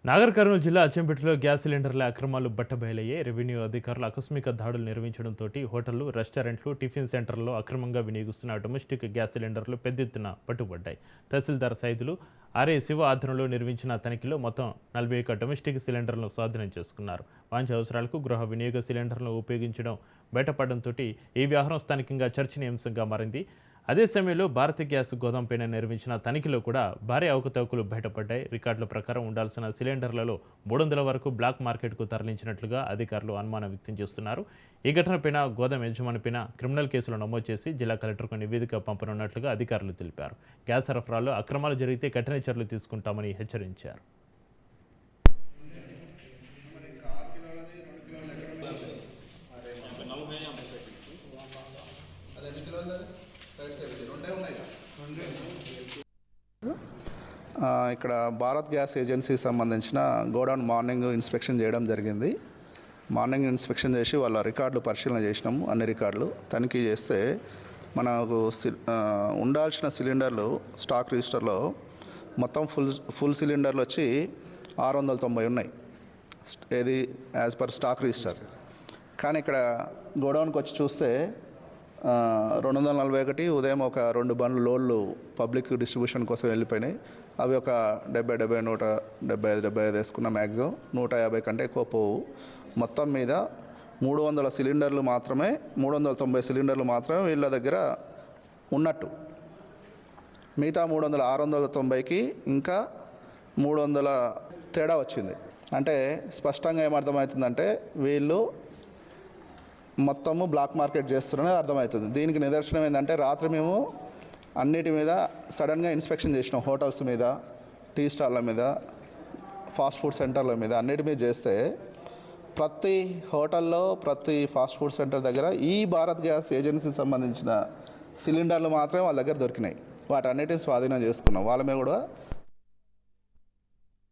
నాగర్ కర్నూలు జిల్లా అచ్చంపేటలో గ్యాస్ సిలిండర్ల అక్రమాలు బట్టబయలయ్యాయి. రెవెన్యూ అధికారులు ఆకస్మిక దాడులు నిర్వహించడంతో హోటళ్లు, రెస్టారెంట్లు, టిఫిన్ సెంటర్లలో అక్రమంగా వినియోగిస్తున్న డొమెస్టిక్ గ్యాస్ సిలిండర్లు పెద్ద ఎత్తున పట్టుబడ్డాయి. తహసీల్దార్ సైదులు ఆర్ఏ శివ ఆధ్వర్యంలో నిర్వహించిన తనిఖీలో మొత్తం 41 డొమెస్టిక్ సిలిండర్లను స్వాధీనం చేసుకున్నారు. వాణిజ్య అవసరాలకు గృహ వినియోగ సిలిండర్లను ఉపయోగించడం బయటపడడంతో ఈ వ్యవహారం స్థానికంగా చర్చనీయాంశంగా మారింది. అదే సమయంలో భారత్ గ్యాస్ గోదాంపైన నిర్వహించిన తనిఖీలో కూడా భారీ అవకతవకలు బయటపడ్డాయి. రికార్డుల ప్రకారం ఉండాల్సిన సిలిండర్లలో 300 వరకు బ్లాక్ మార్కెట్కు తరలించినట్లుగా అధికారులు అనుమానం వ్యక్తం చేస్తున్నారు. ఈ ఘటనపైన గోదాం యజమానిపైన క్రిమినల్ కేసులు నమోదు చేసి జిల్లా కలెక్టర్కు నివేదిక పంపనున్నట్లుగా అధికారులు తెలిపారు. గ్యాస్ సరఫరాలో అక్రమాలు జరిగితే కఠిన చర్యలు తీసుకుంటామని హెచ్చరించారు. ఇక్కడ భారత్ గ్యాస్ ఏజెన్సీ సంబంధించిన గోడౌన్ మార్నింగ్ ఇన్స్పెక్షన్ చేయడం జరిగింది. మార్నింగ్ ఇన్స్పెక్షన్ చేసి వాళ్ళ రికార్డులు పరిశీలన చేసినాము. అన్ని రికార్డులు తనిఖీ చేస్తే మనకు ఉండాల్సిన సిలిండర్లు స్టాక్ రిజిస్టర్లో మొత్తం ఫుల్ సిలిండర్లు వచ్చి 690 ఉన్నాయి. ఏది యాజ్ పర్ స్టాక్ రిజిస్టర్. కానీ ఇక్కడ గోడౌన్కి వచ్చి చూస్తే 241 ఉదయం ఒక 2 బండ్లు లోడ్లు పబ్లిక్ డిస్ట్రిబ్యూషన్ కోసం వెళ్ళిపోయినాయి. అవి ఒక 70, 175 వేసుకున్న మ్యాక్సిమం 150 కంటే ఎక్కువ పోవు. మొత్తం మీద 300 సిలిండర్లు మాత్రమే 390 సిలిండర్లు మాత్రమే వీళ్ళ దగ్గర ఉన్నట్టు. మిగతా 690కి ఇంకా 300 తేడా వచ్చింది. అంటే స్పష్టంగా ఏమర్థమవుతుందంటే వీళ్ళు మొత్తము బ్లాక్ మార్కెట్ చేస్తున్నారని అర్థమవుతుంది. దీనికి నిదర్శనం ఏంటంటే రాత్రి మేము అన్నిటి మీద సడన్గా ఇన్స్పెక్షన్ చేసినాం. హోటల్స్ మీద, టీ స్టాళ్ళ మీద, ఫాస్ట్ ఫుడ్ సెంటర్ల మీద అన్నిటి మీద చేస్తే ప్రతి హోటల్లో, ప్రతి ఫాస్ట్ ఫుడ్ సెంటర్ దగ్గర ఈ భారత్ గ్యాస్ ఏజెన్సీకి సంబంధించిన సిలిండర్లు మాత్రమే వాళ్ళ దగ్గర దొరికినాయి. వాటన్నిటిని స్వాధీనం చేసుకున్నాం. వాళ్ళ మీద కూడా